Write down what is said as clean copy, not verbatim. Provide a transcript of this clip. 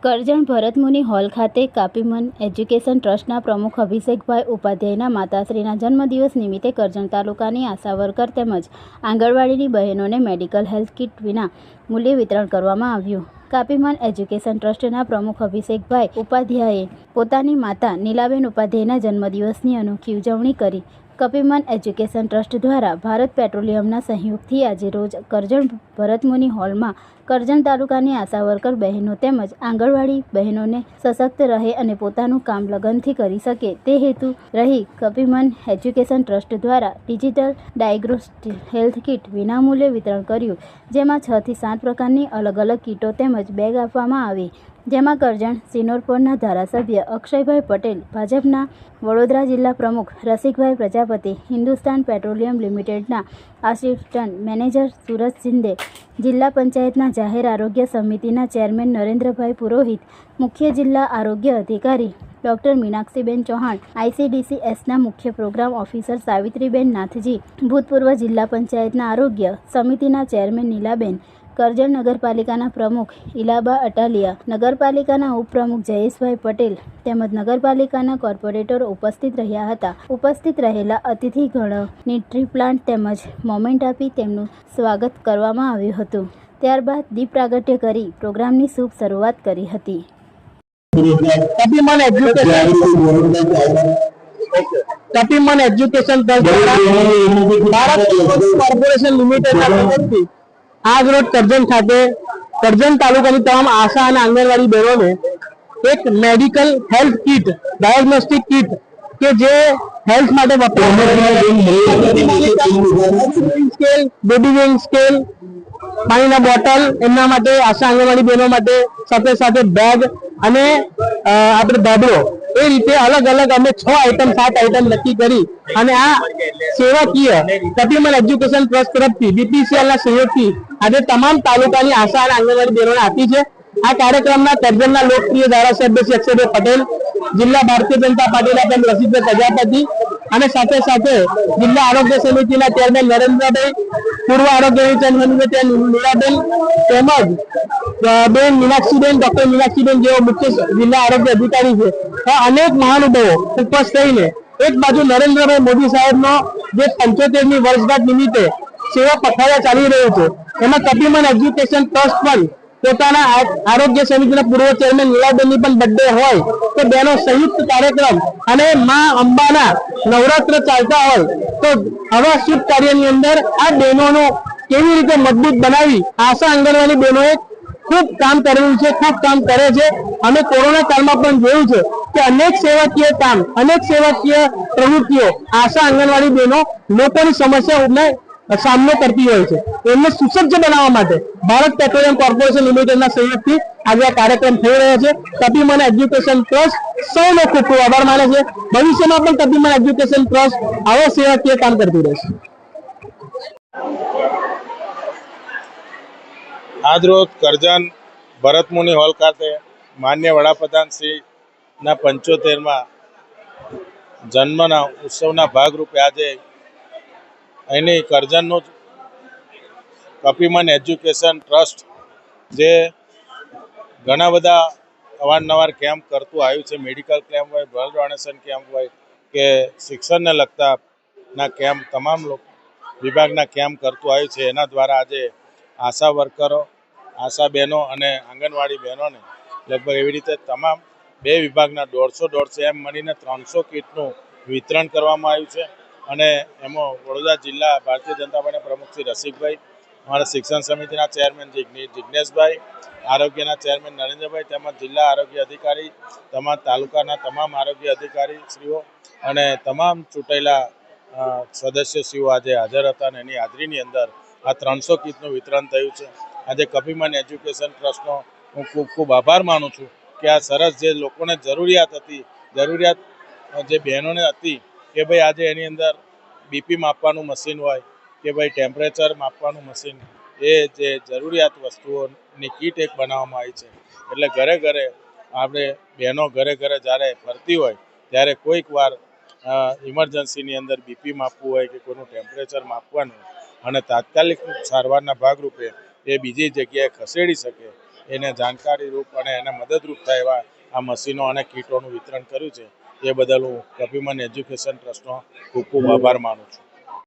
Karjan ભરતમુનિ hall ખાતે કાપીમન education ટ્રસ્ટના પ્રમુખ અભિષેકભાઈ ઉપાધ્યાયના માતાશ્રીના જન્મદિવસ નિમિત્તે કરજણ તાલુકાની આશા વર્કર તેમજ આંગણવાડીની બહેનોને મેડિકલ હેલ્થ કિટ વિના મૂલ્યે વિતરણ કરવામાં આવ્યું। કાપીમન એજ્યુકેશન ટ્રસ્ટના પ્રમુખ અભિષેકભાઈ ઉપાધ્યાયે પોતાની માતા નીલાબેન ઉપાધ્યાયના જન્મદિવસની અનોખી ઉજવણી કરી। કાપીમન એજ્યુકેશન ટ્રસ્ટ દ્વારા ભારત પેટ્રોલિયમના સહયોગથી આજે રોજ કરજણ ભરતમુનિ હોલમાં કરજણ તાલુકાની આશા વર્કર બહેનો તેમજ આંગણવાડી બહેનોને સશક્ત રહે અને પોતાનું કામ લગનથી કરી શકે તે હેતુ રહી કાપીમન એજ્યુકેશન ટ્રસ્ટ દ્વારા ડિજિટલ ડાયગ્નોસ્ટિક હેલ્થ કિટ વિનામૂલ્યે વિતરણ કર્યું, જેમાં 6 થી 7 પ્રકારની અલગ અલગ કીટો તેમજ બેગ આપવામાં આવી, જેમાં કરજણ સિનોરપોરના ધારાસભ્ય અક્ષયભાઈ પટેલ, ભાજપના વડોદરા જિલ્લા પ્રમુખ રસિકભાઈ પ્રજાપતિ, હિન્દુસ્તાન પેટ્રોલિયમ લિમિટેડના આસિસ્ટન્ટ મેનેજર સુરજ શિંદે, જિલ્લા પંચાયતના જાહેર આરોગ્ય સમિતિના ચેરમેન નરેન્દ્રભાઈ પુરોહિત, મુખ્ય જિલ્લા આરોગ્ય અધિકારી ડૉક્ટર મીનાક્ષીબેન ચૌહાણ, ICDCSના મુખ્ય પ્રોગ્રામ ઓફિસર સાવિત્રીબેન નાથજી, ભૂતપૂર્વ જિલ્લા પંચાયતના આરોગ્ય સમિતિના ચેરમેન નીલાબેન, કરજણ નગરપાલિકાના પ્રમુખ ઇલાબા અટાલિયા, નગરપાલિકાના ઉપપ્રમુખ જયેશભાઈ પટેલ તેમજ નગરપાલિકાના કોર્પોરેટરો ઉપસ્થિત રહ્યા હતા। ઉપસ્થિત રહેલા અતિથિગણોની ટ્રી પ્લાન્ટ તેમજ મોમેન્ટ આપી તેમનું સ્વાગત કરવામાં આવ્યું હતું। ત્યારબાદ દીપ પ્રાગટ્ય કરી પ્રોગ્રામની શુભ શરૂઆત કરી હતી। કાપીમન એજ્યુકેશન ભારત કોર્પોરેશન લિમિટેડના તરફથી આજ રોજ કરજણ ખાતે કરજણ તાલુકાની તમામ આશા અને આંગણવાડી બહેનોને એક medical health kit, diagnostic kit કે જે હેલ્થ માટે સ્કેલ, બેબી વેઇંગ સ્કેલ, પાણીના બોટલ એમના માટે આશા આંગણવાડી બહેનો માટે, સાથે સાથે બેગ અને આપણે દાબડો, એ રીતે અલગ અલગ અમે 6 આઈટમ 7 આઈટમ નક્કી કરી અને આ સેવાકીય કાપીમન એજ્યુકેશન ટ્રસ્ટ તરફથી BPCLના સહયોગથી આજે તમામ તાલુકાની આશા અને આંગણવાડી બહેનોને આપી છે। આ કાર્યક્રમના કરજણના લોકપ્રિય ધારાસભ્ય શ્રી અક્ષયભાઈ પટેલ, જિલ્લા ભારતીય જનતા પાર્ટીના બેન રસિકભાઈ પ્રજાપતિ અને સાથે સાથે જિલ્લા આરોગ્ય સમિતિના ચેરમેન નરેન્દ્રભાઈ, પૂર્વ આરોગ્ય સમિતિના નીલાબેન તેમજ બેન મીનાક્ષીબેન, ડોક્ટર મીનાક્ષીબેન જેઓ મુખ્ય જિલ્લા આરોગ્ય અધિકારી છે, અનેક મહાનુભાવો ઉપસ્થિત થઈને એક બાજુ નરેન્દ્રભાઈ મોદી સાહેબનો જે 75મી વર્ષગાંઠ નિમિત્તે સેવા પખવાડિયા ચાલી રહ્યું છે, એમાં કાપીમન એજ્યુકેશન ટ્રસ્ટ પણ પોતાના આરોગ્ય સમિતિના પૂર્વ ચેરમેન નીલાબેનની પણ બર્થડે હોય તો બેનો સંયુક્ત કાર્યક્રમ અને માં અંબાના નવરાત્ર ચાલતા હોય તો આવા શુભ કાર્યની અંદર આ બહેનોનો કેવી રીતે મજબૂત બનાવી આશા આંગણવાડી બહેનોએ ખૂબ કામ કરેલું છે, ખૂબ કામ કરે છે। અમે કોરોના કાળમાં પણ જોયું છે કે અનેક સેવાકીય કામ, અનેક સેવાકીય પ્રવૃત્તિઓ આશા આંગણવાડી બહેનો લોકોની સમસ્યાઓનો સામનો કરતી હોય છે, એમને સુસજ્જ બનાવવા માટે ભારત પેટ્રોલિયમ કોર્પોરેશન લિમિટેડના સહયોગથી આજે આ કાર્યક્રમ થઈ રહ્યો છે। કાપીમન એજ્યુકેશન ટ્રસ્ટ સૌનો ખૂબ ખૂબ આભાર માને છે। ભવિષ્યમાં પણ કાપીમન એજ્યુકેશન ટ્રસ્ટ આવા સેવાકીય કામ કરતું રહેશે। આજ રોજ કરજણ ભરતમુનિ હોલ ખાતે માન્ય વડાપ્રધાન શ્રીના 75મા જન્મના ઉત્સવના ભાગરૂપે આજે અહીંની કરજણનું કાપીમન એજ્યુકેશન ટ્રસ્ટ જે ઘણા બધા અવારનવાર કેમ્પ કરતું આવ્યું છે, મેડિકલ કેમ્પ હોય, બ્લડ ડોનેશન કેમ્પ હોય કે શિક્ષણને લગતાના કેમ્પ, તમામ વિભાગના કેમ્પ કરતું આવ્યું છે, એના દ્વારા આજે આશા વર્કરો, આશા બહેનો અને આંગણવાડી બહેનોને લગભગ એવી રીતે તમામ 2 વિભાગના 150 એમ મળીને 300 કીટનું વિતરણ કરવામાં આવ્યું છે। અને એમાં વડોદરા જિલ્લા ભારતીય જનતા પાર્ટીના પ્રમુખ શ્રી રસિકભાઈ, અમારા શિક્ષણ સમિતિના ચેરમેન જિજ્ઞેશભાઈ, આરોગ્યના ચેરમેન નરેન્દ્રભાઈ તેમજ જિલ્લા આરોગ્ય અધિકારી, તમામ તાલુકાના તમામ આરોગ્ય અધિકારી શ્રીઓ અને તમામ ચૂંટાયેલા સદસ્યશ્રીઓ આજે હાજર હતા અને એની હાજરીની અંદર આ 300 કીટનું વિતરણ થયું છે। આજે કાપીમન એજ્યુકેશન ટ્રસ્ટનો હું ખૂબ ખૂબ આભાર માનું છું કે આ સરસ જે લોકોને જરૂરિયાત હતી, જરૂરિયાત જે બહેનોને હતી કે ભાઈ આજે એની અંદર બીપી માપવાનું મશીન હોય કે ભાઈ ટેમ્પરેચર માપવાનું મશીન, એ જે જરૂરિયાત વસ્તુઓની કીટ એક બનાવવામાં આવી છે। એટલે ઘરે ઘરે આપણે બહેનો ઘરે ઘરે જ્યારે ફરતી હોય ત્યારે કોઈક વાર ઇમરજન્સીની અંદર બીપી માપવું હોય કે કોઈનું ટેમ્પરેચર માપવાનું હોય અને તાત્કાલિક સારવારના ભાગરૂપે એ બીજી જગ્યાએ ખસેડી શકે એને જાણકારી રૂપ અને એને મદદરૂપ થાય એવા આ મશીનો અને કીટોનું વિતરણ કર્યું છે એ બદલ હું કપિમન એજ્યુકેશન ટ્રસ્ટનો ખૂબ ખૂબ આભાર માનું છું.